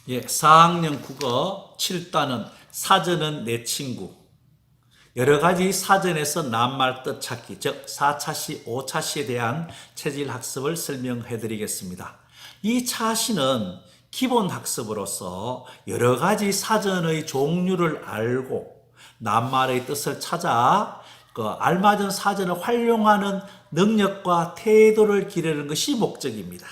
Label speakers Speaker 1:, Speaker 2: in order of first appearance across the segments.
Speaker 1: 예, 4학년 국어 7단은 사전은 내 친구. 여러 가지 사전에서 낱말 뜻 찾기, 즉 4차시, 5차시에 대한 체질 학습을 설명해 드리겠습니다. 이 차시는 기본 학습으로서 여러 가지 사전의 종류를 알고 낱말의 뜻을 찾아 알맞은 사전을 활용하는 능력과 태도를 기르는 것이 목적입니다.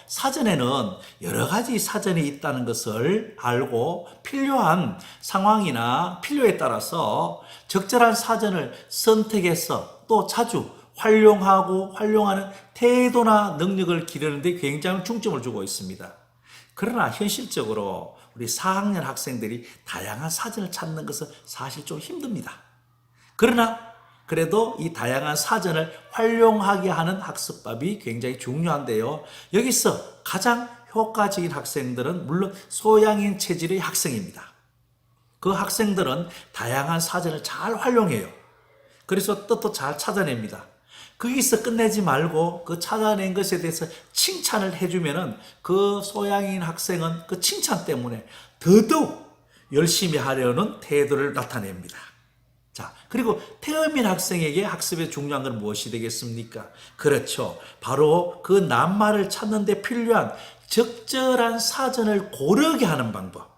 Speaker 1: 사전에는 여러 가지 사전이 있다는 것을 알고 필요한 상황이나 필요에 따라서 적절한 사전을 선택해서 또 자주 활용하는 태도나 능력을 기르는 데 굉장히 중점을 두고 있습니다. 그러나 현실적으로 우리 4학년 학생들이 다양한 사전을 찾는 것은 사실 좀 힘듭니다. 그러나 그래도 이 다양한 사전을 활용하게 하는 학습법이 굉장히 중요한데요. 여기서 가장 효과적인 학생들은 물론 소양인 체질의 학생입니다. 그 학생들은 다양한 사전을 잘 활용해요. 그래서 뜻도 잘 찾아냅니다. 거기서 끝내지 말고 그 찾아낸 것에 대해서 칭찬을 해주면은 그 소양인 학생은 그 칭찬 때문에 더더욱 열심히 하려는 태도를 나타냅니다. 자, 그리고 태음인 학생에게 학습의 중요한 건 무엇이 되겠습니까? 그렇죠. 바로 그 낱말을 찾는 데 필요한 적절한 사전을 고르게 하는 방법.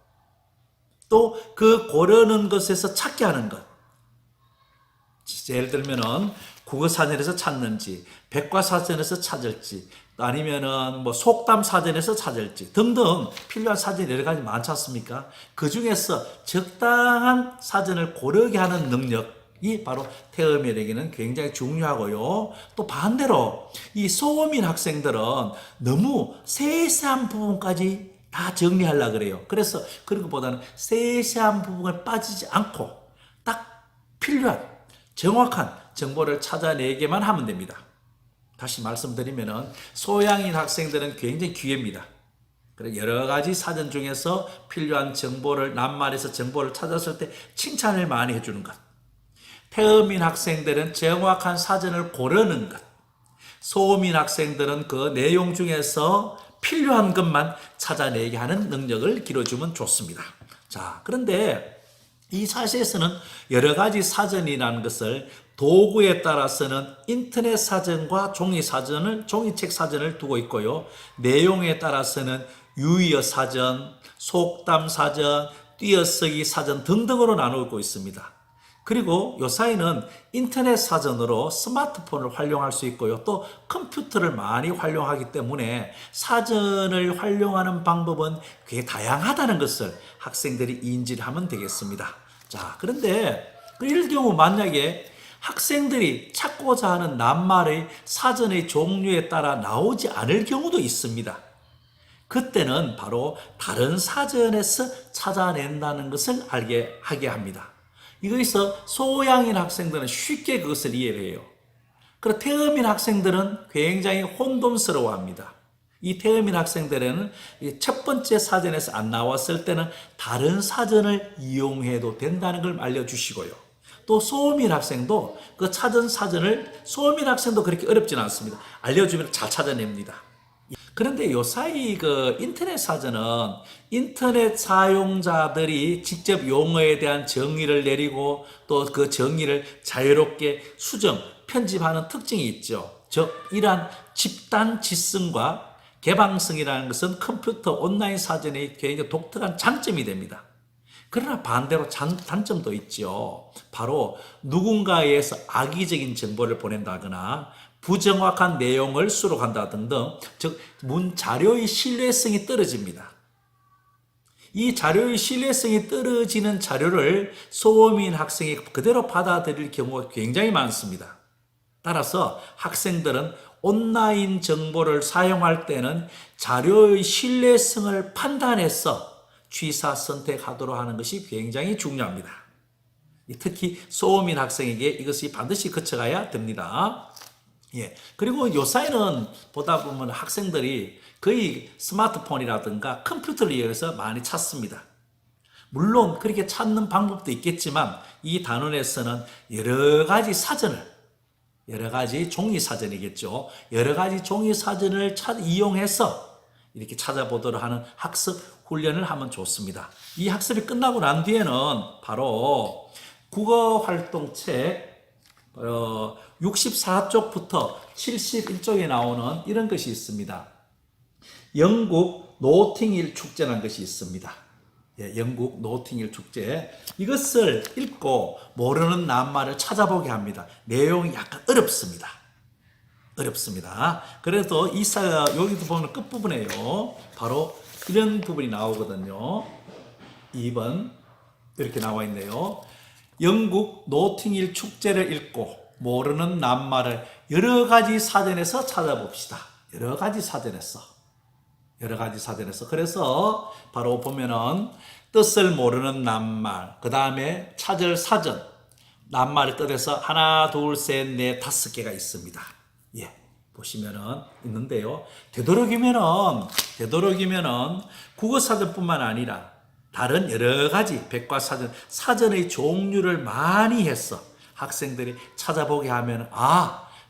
Speaker 1: 또 그 고르는 것에서 찾게 하는 것. 예를 들면은 국어사전에서 찾는지, 백과사전에서 찾을지, 아니면은 뭐 속담 사전에서 찾을지 등등 필요한 사전이 여러 가지 많지 않습니까? 그 중에서 적당한 사전을 고르게 하는 능력이 바로 태음인에게는 굉장히 중요하고요. 또 반대로 이 소음인 학생들은 너무 세세한 부분까지 다 정리하려고 그래요. 그래서 그런 것보다는 세세한 부분을 빠지지 않고 딱 필요한 정확한 정보를 찾아내기만 하면 됩니다. 다시 말씀드리면 소양인 학생들은 굉장히 기회입니다. 여러 가지 사전 중에서 필요한 정보를 낱말에서 정보를 찾았을 때 칭찬을 많이 해주는 것. 태음인 학생들은 정확한 사전을 고르는 것. 소음인 학생들은 그 내용 중에서 필요한 것만 찾아내게 하는 능력을 기르주면 좋습니다. 자, 그런데 이 사시에서는 여러 가지 사전이라는 것을 도구에 따라서는 인터넷 사전과 종이책 사전을 두고 있고요. 내용에 따라서는 유의어 사전, 속담 사전, 띄어쓰기 사전 등등으로 나누고 있습니다. 그리고 요사이는 인터넷 사전으로 스마트폰을 활용할 수 있고요. 또 컴퓨터를 많이 활용하기 때문에 사전을 활용하는 방법은 꽤 다양하다는 것을 학생들이 인지를 하면 되겠습니다. 자, 그런데 이럴 경우 만약에 학생들이 찾고자 하는 낱말의 사전의 종류에 따라 나오지 않을 경우도 있습니다. 그때는 바로 다른 사전에서 찾아낸다는 것을 알게 하게 합니다. 이거에서 소양인 학생들은 쉽게 그것을 이해를 해요. 그리고 태음인 학생들은 굉장히 혼돈스러워합니다. 이 태음인 학생들에는 첫 번째 사전에서 안 나왔을 때는 다른 사전을 이용해도 된다는 걸 알려주시고요. 또 소음인 학생도 그 찾은 사전을 소음인 학생도 그렇게 어렵지는 않습니다. 알려주면 잘 찾아냅니다. 그런데 요사이 그 인터넷 사전은 인터넷 사용자들이 직접 용어에 대한 정의를 내리고 또 그 정의를 자유롭게 수정, 편집하는 특징이 있죠. 즉, 이러한 집단 지성과 개방성이라는 것은 컴퓨터 온라인 사전의 굉장히 독특한 장점이 됩니다. 그러나 반대로 단점도 있죠. 바로 누군가에서 악의적인 정보를 보낸다거나 부정확한 내용을 수록한다 등등, 즉 자료의 신뢰성이 떨어집니다. 이 자료의 신뢰성이 떨어지는 자료를 소음인 학생이 그대로 받아들일 경우가 굉장히 많습니다. 따라서 학생들은 온라인 정보를 사용할 때는 자료의 신뢰성을 판단해서 취사 선택하도록 하는 것이 굉장히 중요합니다. 특히 소음인 학생에게 이것이 반드시 거쳐가야 됩니다. 예. 그리고 요사이는 보다 보면 학생들이 거의 스마트폰이라든가 컴퓨터를 이용해서 많이 찾습니다. 물론 그렇게 찾는 방법도 있겠지만 이 단원에서는 여러 가지 종이 사전이겠죠. 여러 가지 종이 사전을 이용해서 이렇게 찾아보도록 하는 학습 훈련을 하면 좋습니다. 이 학습이 끝나고 난 뒤에는 바로 국어 활동책 64쪽부터 71쪽에 나오는 이런 것이 있습니다. 영국 노팅힐 축제라는 것이 있습니다. 예, 영국 노팅힐 축제. 이것을 읽고 모르는 낱말을 찾아보게 합니다. 내용이 약간 어렵습니다. 그래서 여기도 보면 끝부분에요. 바로 이런 부분이 나오거든요. 2번 이렇게 나와 있네요. 영국 노팅힐 축제를 읽고 모르는 낱말을 여러 가지 사전에서 찾아봅시다. 여러 가지 사전에서. 그래서 바로 보면은 뜻을 모르는 낱말, 그 다음에 찾을 사전, 낱말의 뜻에서 하나, 둘, 셋, 넷, 5개가 있습니다. 예, 보시면은 있는데요. 되도록이면은 국어사전뿐만 아니라 다른 여러 가지 백과사전, 사전의 종류를 많이 해서 학생들이 찾아보게 하면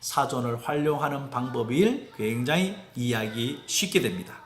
Speaker 1: 사전을 활용하는 방법을 굉장히 이해하기 쉽게 됩니다.